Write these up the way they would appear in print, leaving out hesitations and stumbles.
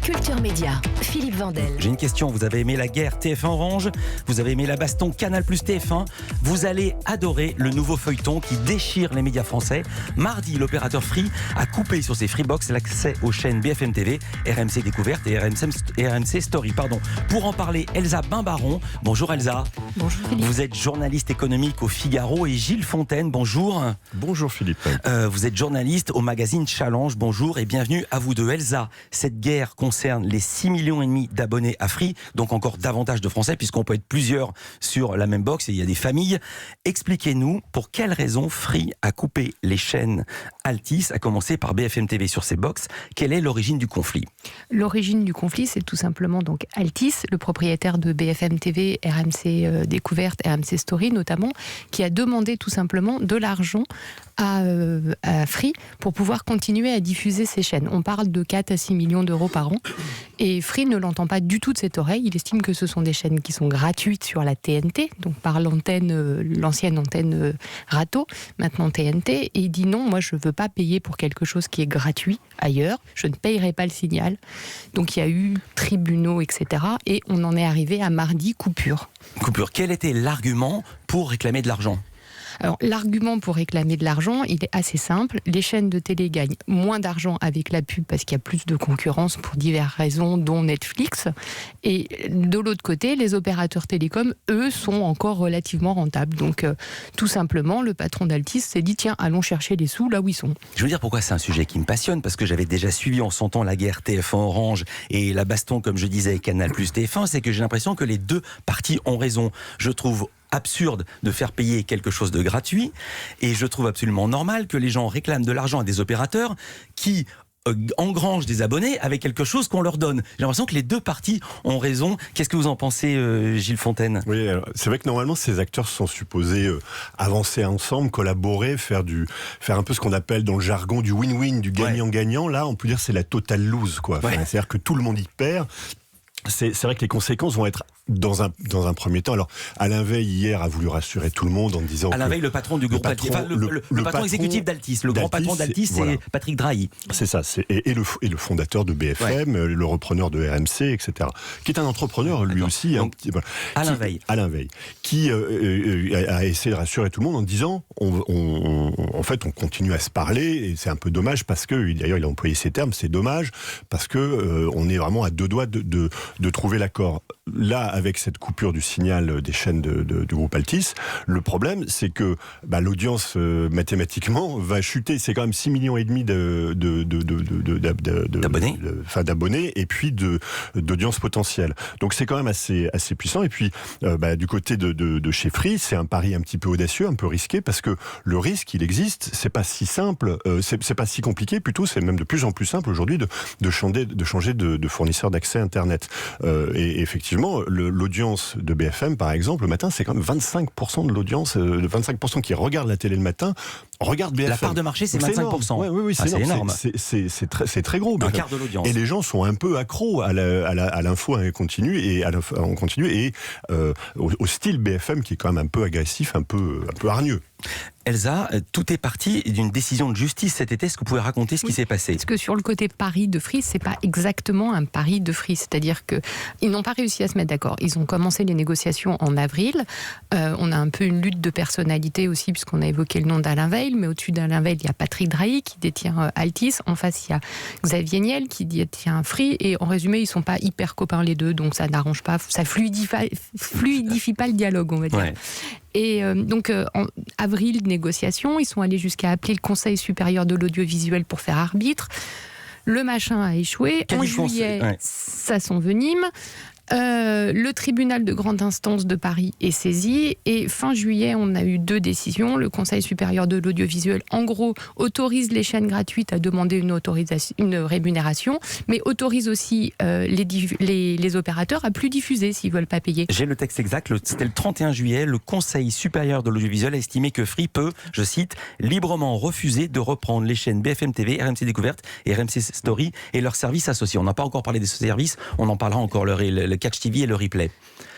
Culture Média, Philippe Vandel. J'ai une question, vous avez aimé la guerre TF1 Orange, vous avez aimé la baston Canal plus TF1, vous allez adorer le nouveau feuilleton qui déchire les médias français. Mardi, l'opérateur Free a coupé sur ses Freebox l'accès aux chaînes BFM TV, RMC Découverte et RMC Story. Pour en parler, Elsa Bimbaron. Bonjour Elsa. Bonjour Philippe. Vous êtes journaliste économique au Figaro, et Gilles Fontaine, bonjour. Bonjour Philippe. Vous êtes journaliste au magazine Challenge, bonjour et bienvenue à vous deux. Elsa, cette guerre concerne les 6,5 millions d'abonnés à Free, donc encore davantage de Français puisqu'on peut être plusieurs sur la même box et il y a des familles. Expliquez-nous pour quelles raisons Free a coupé les chaînes Altice, à commencer par BFM TV sur ses box. Quelle est l'origine du conflit ? L'origine du conflit, c'est tout simplement donc Altice, le propriétaire de BFM TV, RMC Découverte, RMC Story notamment, qui a demandé tout simplement de l'argent à Free pour pouvoir continuer à diffuser ses chaînes. On parle de 4 à 6 millions d'euros par an et Free ne l'entend pas du tout de cette oreille. Il estime que ce sont des chaînes qui sont gratuites sur la TNT, donc par l'ancienne antenne Rato, maintenant TNT, et il dit non, moi je ne veux pas payer pour quelque chose qui est gratuit ailleurs, je ne payerai pas le signal. Donc il y a eu tribunaux, etc. et on en est arrivé à mardi, coupure. Quel était l'argument pour réclamer de l'argent ? Alors, l'argument pour réclamer de l'argent, il est assez simple. Les chaînes de télé gagnent moins d'argent avec la pub parce qu'il y a plus de concurrence pour diverses raisons, dont Netflix. Et de l'autre côté, les opérateurs télécoms, eux, sont encore relativement rentables. Donc, tout simplement, le patron d'Altis s'est dit, tiens, allons chercher les sous là où ils sont. Je veux dire pourquoi c'est un sujet qui me passionne, parce que j'avais déjà suivi en son temps la guerre TF1 Orange et la baston, comme je disais, Canal plus TF1, c'est que j'ai l'impression que les deux parties ont raison. Je trouve absurde de faire payer quelque chose de gratuit et je trouve absolument normal que les gens réclament de l'argent à des opérateurs qui engrangent des abonnés avec quelque chose qu'on leur donne. J'ai l'impression que les deux parties ont raison. Qu'est-ce que vous en pensez, Gilles Fontaine ? Oui, alors, c'est vrai que normalement ces acteurs sont supposés avancer ensemble, collaborer, faire un peu ce qu'on appelle dans le jargon du win-win, du gagnant-gagnant. Là, on peut dire que c'est la totale lose, quoi. Enfin, c'est-à-dire que tout le monde y perd. C'est vrai que les conséquences vont être dans un premier temps. Alors, Alain Veil, hier, a voulu rassurer tout le monde en disant Alain Veil, le patron du groupe Altice, le patron exécutif d'Altis, le grand patron d'Altis, c'est Patrick Drahi. C'est ça, et le fondateur de BFM, le repreneur de RMC, etc. Qui est un entrepreneur, lui aussi. Donc, Alain Veil, qui a essayé de rassurer tout le monde en disant, en fait, on continue à se parler, et c'est un peu dommage parce que, d'ailleurs, il a employé ces termes, c'est dommage parce que on est vraiment à deux doigts de trouver l'accord. Là, avec cette coupure du signal des chaînes du groupe Altice, le problème, c'est que l'audience, mathématiquement, va chuter. C'est quand même 6,5 millions d'abonnés et puis d'audience potentielle. Donc c'est quand même assez puissant. Et puis, du côté de chez Free, c'est un pari un petit peu audacieux, un peu risqué, parce que le risque, il existe. C'est pas si simple, c'est pas si compliqué. Plutôt, c'est même de plus en plus simple aujourd'hui de changer de fournisseur d'accès Internet. Et effectivement, l'audience de BFM, par exemple, le matin, c'est quand même 25% de l'audience, 25% qui regardent la télé le matin, regardent BFM. La part de marché, c'est 25%. Oui, c'est énorme. C'est très gros. Un quart de l'audience. Et les gens sont un peu accros à l'info en continu et au style BFM qui est quand même un peu agressif, un peu hargneux. Elsa, tout est parti d'une décision de justice cet été. Est-ce que vous pouvez raconter ce qui s'est passé ? Parce que sur le côté pari de Free, c'est pas exactement un pari de Free. C'est-à-dire qu'ils n'ont pas réussi à se mettre d'accord. Ils ont commencé les négociations en avril. On a un peu une lutte de personnalité aussi, puisqu'on a évoqué le nom d'Alain Veil. Mais au-dessus d'Alain Veil, il y a Patrick Drahi qui détient Altice. En face, il y a Xavier Niel qui détient Free. Et en résumé, ils sont pas hyper copains les deux. Donc ça n'arrange pas, ça fluidifie pas le dialogue, on va dire. Ouais. Et donc, en avril, négociation, ils sont allés jusqu'à appeler le Conseil supérieur de l'audiovisuel pour faire arbitre. Le machin a échoué. En juillet, ça s'envenime. Le tribunal de grande instance de Paris est saisi et fin juillet on a eu 2 décisions. Le Conseil supérieur de l'audiovisuel en gros autorise les chaînes gratuites à demander une rémunération, mais autorise aussi les opérateurs à plus diffuser s'ils veulent pas payer. J'ai le texte exact, c'était le 31 juillet, le Conseil supérieur de l'audiovisuel a estimé que Free peut, je cite, librement refuser de reprendre les chaînes BFM TV, RMC Découverte et RMC Story et leurs services associés. On n'a pas encore parlé de ce services, on en parlera encore le Catch TV et le replay.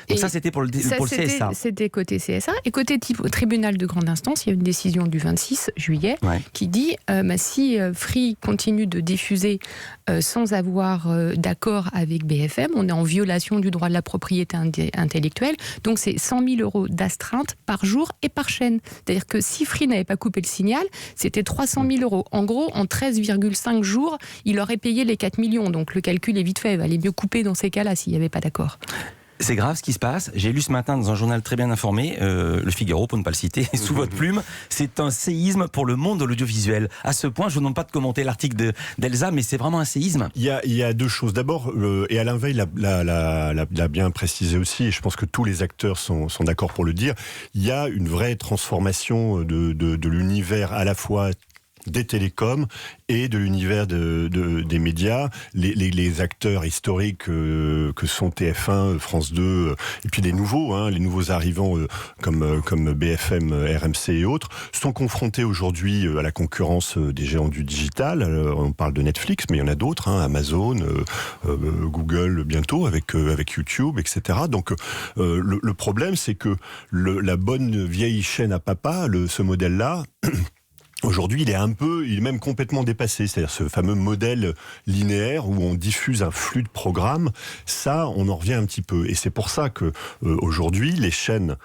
Et ça, c'était pour le CSA. C'était côté CSA. Et côté tribunal de grande instance, il y a une décision du 26 juillet qui dit si Free continue de diffuser sans avoir d'accord avec BFM, on est en violation du droit de la propriété intellectuelle. Donc c'est 100 000 € d'astreinte par jour et par chaîne. C'est-à-dire que si Free n'avait pas coupé le signal, c'était 300 000 €. En gros, en 13,5 jours, il aurait payé les 4 millions. Donc le calcul est vite fait. Il valait mieux couper dans ces cas-là s'il n'y avait pas d'accord. C'est grave ce qui se passe. J'ai lu ce matin dans un journal très bien informé, Le Figaro, pour ne pas le citer, sous votre plume, c'est un séisme pour le monde de l'audiovisuel. À ce point, je ne vous demande pas de commenter l'article d'Elsa, mais c'est vraiment un séisme. Il y a deux choses. D'abord, et Alain Veil l'a bien précisé aussi, et je pense que tous les acteurs sont d'accord pour le dire, il y a une vraie transformation de l'univers à la fois des télécoms et de l'univers des médias, les acteurs historiques que sont TF1, France 2, et puis les nouveaux arrivants comme BFM, RMC et autres, sont confrontés aujourd'hui à la concurrence des géants du digital. On parle de Netflix, mais il y en a d'autres, Amazon, Google bientôt, avec YouTube, etc. Donc le problème, c'est que la bonne vieille chaîne à papa, ce modèle-là, aujourd'hui, il est même complètement dépassé. C'est-à-dire ce fameux modèle linéaire où on diffuse un flux de programmes, ça, on en revient un petit peu. Et c'est pour ça que aujourd'hui, les chaînes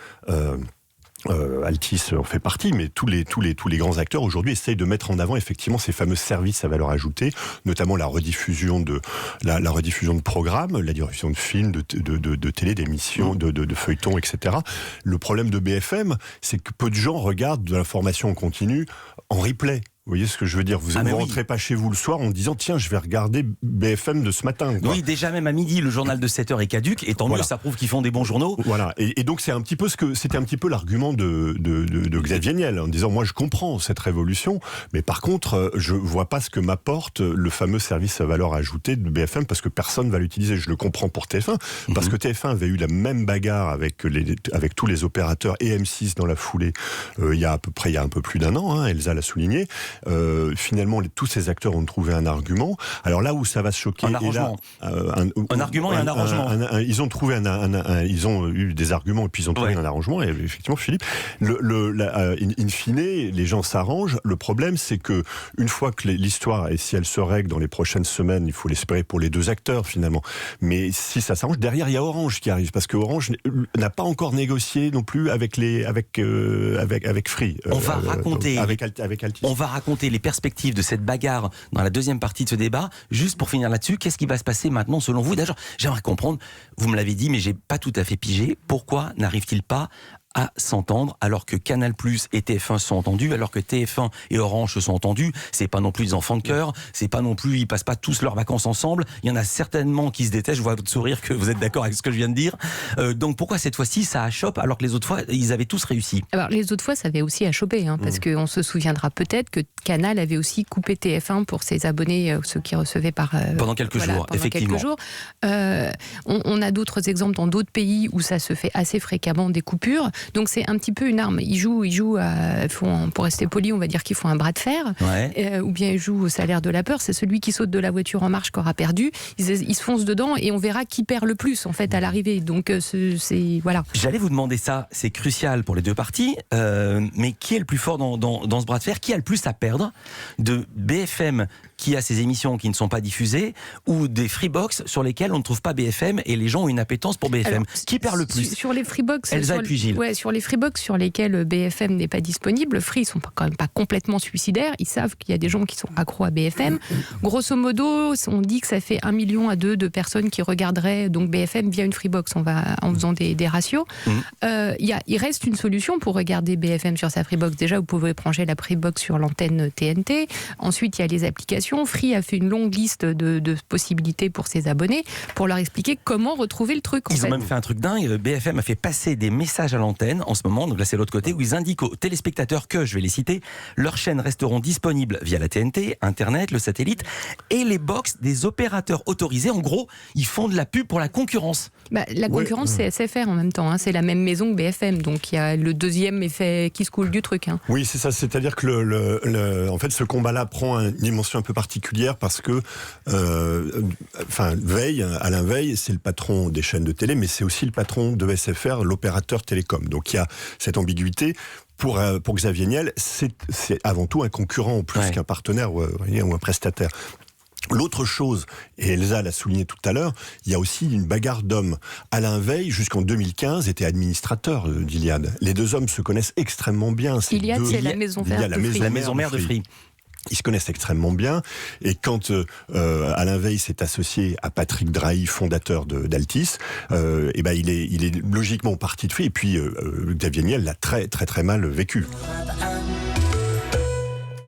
Altice en fait partie, mais tous les grands acteurs aujourd'hui essayent de mettre en avant effectivement ces fameux services à valeur ajoutée, notamment la rediffusion de programmes, la diffusion de films, de télé, d'émissions, de feuilletons, etc. Le problème de BFM, c'est que peu de gens regardent de l'information en continu en replay. Vous voyez ce que je veux dire? Vous ne rentrez pas chez vous le soir en disant tiens, je vais regarder BFM de ce matin. Oui, déjà même à midi, le journal de 7h est caduc, et tant mieux, ça prouve qu'ils font des bons journaux. Voilà, et donc c'était un petit peu l'argument de Xavier Niel, en disant moi je comprends cette révolution, mais par contre je vois pas ce que m'apporte le fameux service à valeur ajoutée de BFM, parce que personne va l'utiliser. Je le comprends pour TF1, parce que TF1 avait eu la même bagarre avec tous les opérateurs et M6 dans la foulée il y a un peu plus d'un an, Elsa l'a souligné. Finalement, tous ces acteurs ont trouvé un argument. Alors là où ça va se choquer, un arrangement, un argument et un arrangement. Ils ont trouvé ils ont eu des arguments et puis ils ont trouvé un arrangement. Et effectivement, Philippe, in fine, les gens s'arrangent. Le problème, c'est que une fois que l'histoire, et si elle se règle dans les prochaines semaines, il faut l'espérer pour les deux acteurs finalement. Mais si ça s'arrange, derrière il y a Orange qui arrive, parce que Orange n'a pas encore négocié non plus avec Free. On va raconter avec Altice. On va raconter les perspectives de cette bagarre dans la deuxième partie de ce débat. Juste pour finir là-dessus, qu'est-ce qui va se passer maintenant selon vous? D'ailleurs, j'aimerais comprendre, vous me l'avez dit, mais j'ai pas tout à fait pigé, pourquoi n'arrive-t-il pas à s'entendre, alors que Canal+ et TF1 se sont entendus, alors que TF1 et Orange se sont entendus? C'est pas non plus des enfants de cœur, c'est pas non plus, ils passent pas tous leurs vacances ensemble, il y en a certainement qui se détestent, je vois votre sourire que vous êtes d'accord avec ce que je viens de dire. Donc pourquoi cette fois-ci ça achoppe, alors que les autres fois, ils avaient tous réussi? Alors les autres fois, ça avait aussi achoppé, parce qu'on se souviendra peut-être que Canal avait aussi coupé TF1 pour ses abonnés, ceux qui recevaient pendant quelques jours, effectivement. On a d'autres exemples dans d'autres pays où ça se fait assez fréquemment, des coupures. Donc c'est un petit peu une arme. Ils jouent pour rester poli, on va dire qu'ils font un bras de fer, ou bien ils jouent au salaire de la peur. C'est celui qui saute de la voiture en marche qui aura perdu. Ils se foncent dedans et on verra qui perd le plus en fait à l'arrivée. Donc voilà. J'allais vous demander ça, c'est crucial pour les deux parties, mais qui est le plus fort dans ce bras de fer? Qui a le plus à perdre de BFM qui a ses émissions qui ne sont pas diffusées, ou des Freebox sur lesquels on ne trouve pas BFM et les gens ont une appétence pour BFM? Alors, qui perd le plus? Sur les Freebox, Elsa et puis Gilles. Sur les Freebox sur lesquels BFM n'est pas disponible, Free, ils sont quand même pas complètement suicidaires, ils savent qu'il y a des gens qui sont accros à BFM. Grosso modo, on dit que ça fait 1 million à 2 de personnes qui regarderaient donc BFM via une Freebox, en faisant des ratios. Il reste une solution pour regarder BFM sur sa Freebox. Déjà, vous pouvez brancher la Freebox sur l'antenne TNT. Ensuite, il y a les applications. Free a fait une longue liste de possibilités pour ses abonnés, pour leur expliquer comment retrouver le truc. Ils ont même fait un truc dingue. BFM a fait passer des messages à l'antenne en ce moment, donc là c'est l'autre côté, où ils indiquent aux téléspectateurs que, je vais les citer, leurs chaînes resteront disponibles via la TNT, Internet, le satellite et les box des opérateurs autorisés. En gros, ils font de la pub pour la concurrence. La concurrence, c'est SFR en même temps, c'est la même maison que BFM, donc il y a le deuxième effet qui se coule du truc. Oui, c'est ça, c'est-à-dire que en fait ce combat-là prend une dimension un peu particulière, particulière parce que, Alain Veil, c'est le patron des chaînes de télé, mais c'est aussi le patron de SFR, l'opérateur télécom. Donc il y a cette ambiguïté. Pour Xavier Niel, c'est avant tout un concurrent plus qu'un partenaire ou un prestataire. L'autre chose, et Elsa l'a souligné tout à l'heure, il y a aussi une bagarre d'hommes. Alain Veil, jusqu'en 2015, était administrateur d'Iliade. Les deux hommes se connaissent extrêmement bien. Iliade, c'est la maison mère de Free. Ils se connaissent extrêmement bien, et quand Alain Veil s'est associé à Patrick Drahi, fondateur d'Altis, il est logiquement parti de Free, et puis Xavier Niel l'a très très très mal vécu.